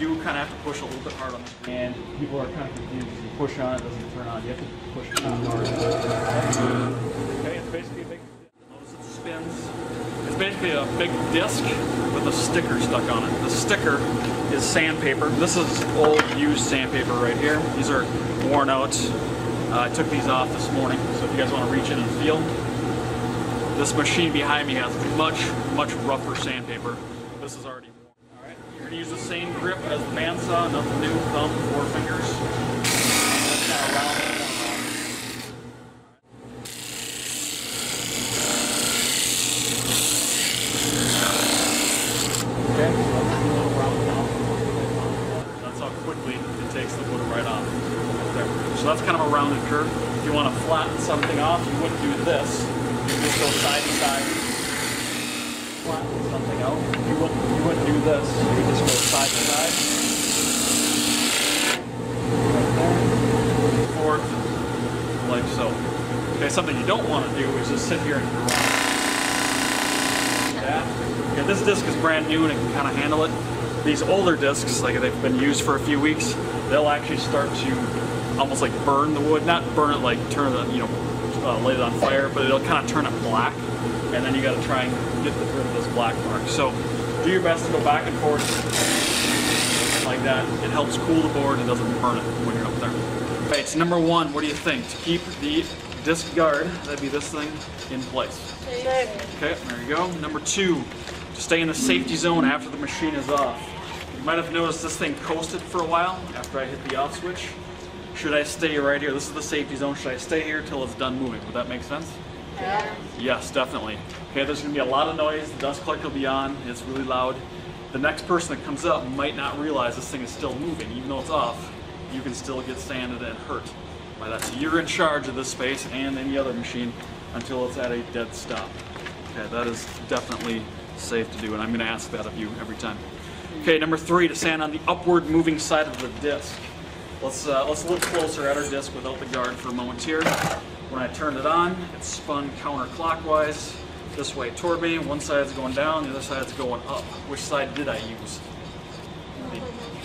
do kind of have to push a little bit hard on it. And people are kind of confused. You push on it, it doesn't turn on. You have to push kind of hard. Okay, it's basically a big, notice it spins. It's basically a big disc with a sticker stuck on it. The sticker is sandpaper. This is old used sandpaper right here. These are worn out. I took these off this morning, so if you guys want to reach in and feel, this machine behind me has much rougher sandpaper. This is already worn. All right, you're going to use the same grip as the bandsaw, nothing new, thumb, 4 fingers. That's kind of round. Okay, that's how quickly it takes to put it right on. There. So that's kind of a rounded curve. If you want to flatten something off, you wouldn't do this. You just go side to side. Flatten something out. You wouldn't do this. You would just go side to side. Right there. Forth, like so. Okay, something you don't want to do is just sit here and grind. Yeah. Okay, this disc is brand new and it can kind of handle it. These older discs, like they've been used for a few weeks, they'll actually start to almost like burn the wood, not burn it like turn it, light it on fire, but it'll kind of turn it black, and then you got to try and get rid of this black mark. So do your best to go back and forth like that. It helps cool the board and doesn't burn it when you're up there. Okay, so number 1, what do you think? To keep the disc guard, that'd be this thing, in place. Okay, there you go. Number 2, to stay in the safety zone after the machine is off. You might have noticed this thing coasted for a while after I hit the off switch. Should I stay right here? This is the safety zone. Should I stay here till it's done moving? Would that make sense? Yeah. Yes, definitely. Okay, there's going to be a lot of noise. The dust collector will be on. It's really loud. The next person that comes up might not realize this thing is still moving. Even though it's off, you can still get sanded and hurt by that. So you're in charge of this space and any other machine until it's at a dead stop. Okay, that is definitely safe to do, and I'm going to ask that of you every time. Okay, number 3, to sand on the upward moving side of the disc. Let's look closer at our disc without the guard for a moment here. When I turned it on, it spun counterclockwise this way toward me. One side's going down, the other side's going up. Which side did I use?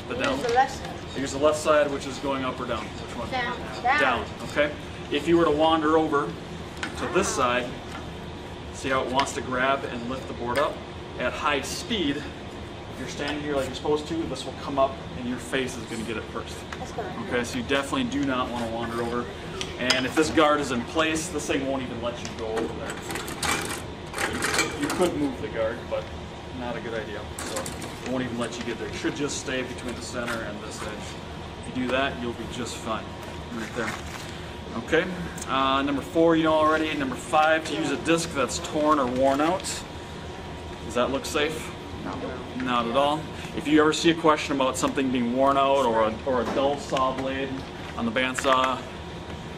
The down? The left side. I used the left side, which is going up or down? Which one? Down. Down, okay. If you were to wander over to this side, see how it wants to grab and lift the board up? At high speed, if you're standing here like you're supposed to, this will come up and your face is going to get it first. Okay, so you definitely do not want to wander over. And if this guard is in place, this thing won't even let you go over there. You could move the guard, but not a good idea. So it won't even let you get there. It should just stay between the center and this edge. If you do that, you'll be just fine. Right there. Okay, number 4 you know already. Number 5, to use a disc that's torn or worn out. Does that look safe? No. Not at all. If you ever see a question about something being worn out or a dull saw blade on the bandsaw,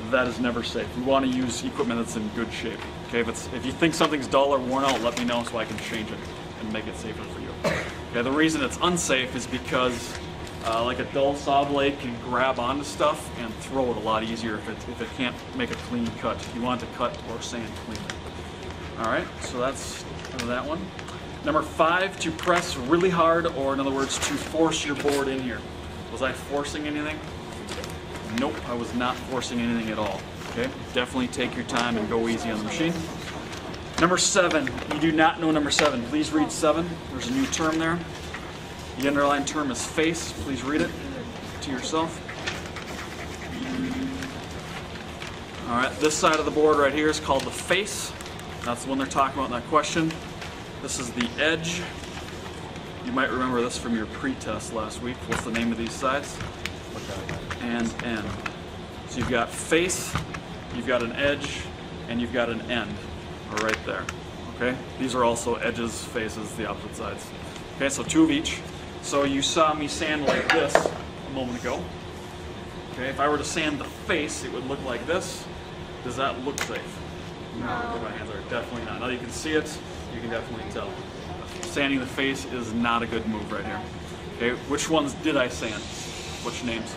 that is never safe. We want to use equipment that's in good shape. Okay, if you think something's dull or worn out, let me know so I can change it and make it safer for you. Okay, the reason it's unsafe is because like a dull saw blade can grab onto stuff and throw it a lot easier if it can't make a clean cut. You want to cut or sand clean. Alright, so that's that one. Number 5, to press really hard, or in other words, to force your board in here. Was I forcing anything? Nope, I was not forcing anything at all. Okay, definitely take your time and go easy on the machine. Number 7, you do not know number 7. Please read 7. There's a new term there. The underlined term is face. Please read it to yourself. All right, this side of the board right here is called the face. That's the one they're talking about in that question. This is the edge. You might remember this from your pre-test last week. What's the name of these sides? And end. So you've got face, you've got an edge, and you've got an end, right there. Okay? These are also edges, faces, the opposite sides. Okay, so 2 of each. So you saw me sand like this a moment ago. Okay, if I were to sand the face, it would look like this. Does that look safe? No. My hands are definitely not. Now you can see it, you can definitely tell. Sanding the face is not a good move right here. Okay, which ones did I sand? Which names?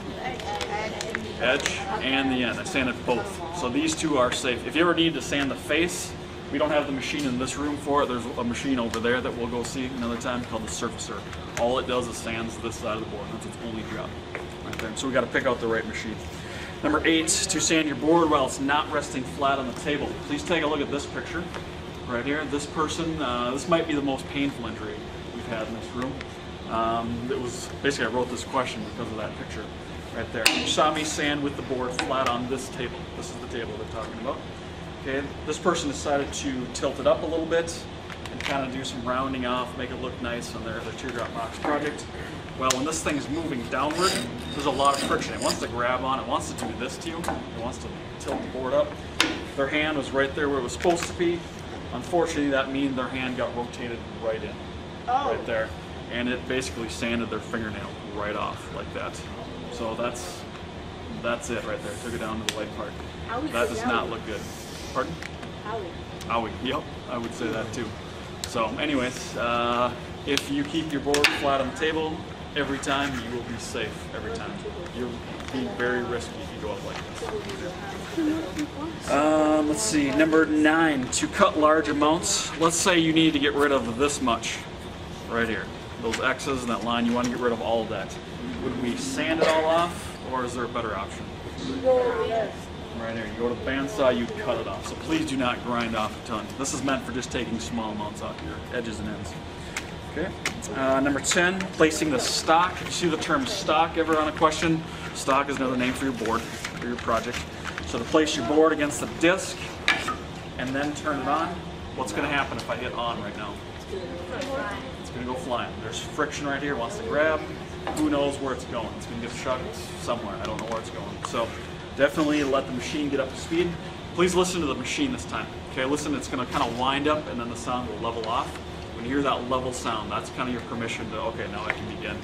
Edge and the end. I sanded both. So these 2 are safe. If you ever need to sand the face, We don't have the machine in this room for it. There's a machine over there that we'll go see another time called the surfacer. All it does is sands this side of the board. That's its only job right there. So we got to pick out the right machine. Number 8, to sand your board while it's not resting flat on the table. Please take a look at this picture right here. This person, this might be the most painful injury we've had in this room. It was basically, I wrote this question because of that picture right there. You saw me sand with the board flat on this table. This is the table they're talking about. Okay, this person decided to tilt it up a little bit and kind of do some rounding off, make it look nice on their teardrop box project. Well, when this thing is moving downward, there's a lot of friction. It wants to grab on, it wants to do this to you, it wants to tilt the board up. Their hand was right there where it was supposed to be. Unfortunately, that means their hand got rotated right in, right there. And it basically sanded their fingernail right off like that. So that's it right there. Took it down to the light part. That does not look good. Pardon? Owie. Yep, I would say that too. So anyways, if you keep your board flat on the table every time, you will be safe every time. You'll be very risky if you go up like this. Let's see, number 9, to cut large amounts. Let's say you need to get rid of this much right here. Those X's and that line, you want to get rid of all of that. Would we sand it all off, or is there a better option? Right here, you go to the bandsaw, you cut it off. So please do not grind off a ton. This is meant for just taking small amounts off your edges and ends. Okay. Number 10, placing the stock. If you see the term stock ever on a question, stock is another name for your board, for your project. So to place your board against the disc and then turn it on, what's going to happen if I hit on right now? It's going to go flying. There's friction right here, it wants to grab. Who knows where it's going? It's going to get shucked somewhere. I don't know where it's going. So definitely let the machine get up to speed. Please listen to the machine this time. Okay, listen, it's going to kind of wind up and then the sound will level off. When you hear that level sound, that's kind of your permission to, okay, now I can begin.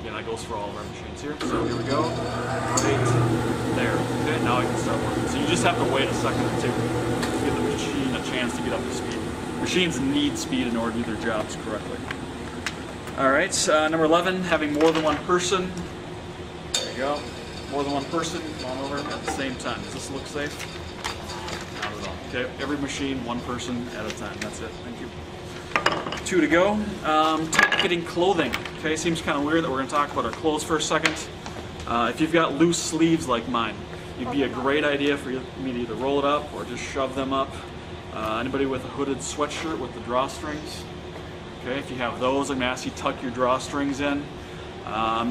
Again, that goes for all of our machines here. So here we go. Right there. Okay, now I can start working. So you just have to wait a second or two to give the machine a chance to get up to speed. Machines need speed in order to do their jobs correctly. All right, number 11, having more than one person. There you go. More than one person, come on over at the same time. Does this look safe? Not at all. Okay, every machine, one person at a time. That's it. Thank you. 2 to go. Fitting clothing. Okay, seems kind of weird that we're going to talk about our clothes for a second. If you've got loose sleeves like mine, it'd be a great idea for me to either roll it up or just shove them up. Anybody with a hooded sweatshirt with the drawstrings? Okay, if you have those, I'm going to ask you to tuck your drawstrings in.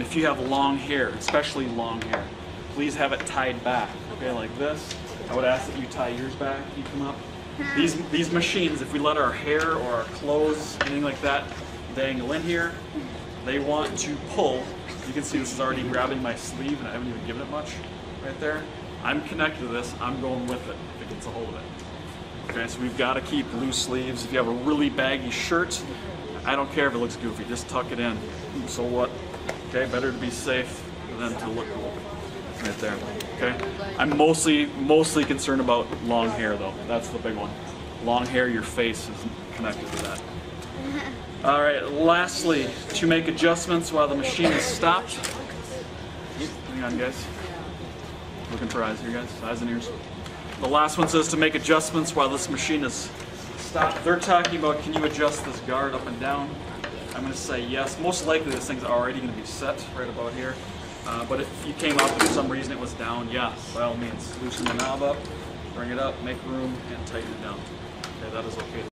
If you have long hair, especially long hair, please have it tied back, okay, like this. I would ask that you tie yours back, you come up. These machines, if we let our hair or our clothes, anything like that, dangle in here, they want to pull. You can see this is already grabbing my sleeve and I haven't even given it much right there. I'm connected to this, I'm going with it if it gets a hold of it. Okay, so we've got to keep loose sleeves. If you have a really baggy shirt, I don't care if it looks goofy, just tuck it in. So what? Okay, better to be safe than to look cool. Right there. Okay. I'm mostly concerned about long hair though. That's the big one. Long hair, your face is connected to that. All right. Lastly, to make adjustments while the machine is stopped. Hang on, guys. Looking for eyes here, guys. Eyes and ears. The last one says to make adjustments while this machine is stopped. They're talking about, can you adjust this guard up and down? I'm going to say yes. Most likely this thing's already going to be set right about here. But if you came up and for some reason it was down, yeah, by all means, loosen the knob up, bring it up, make room, and tighten it down. Okay, that is okay.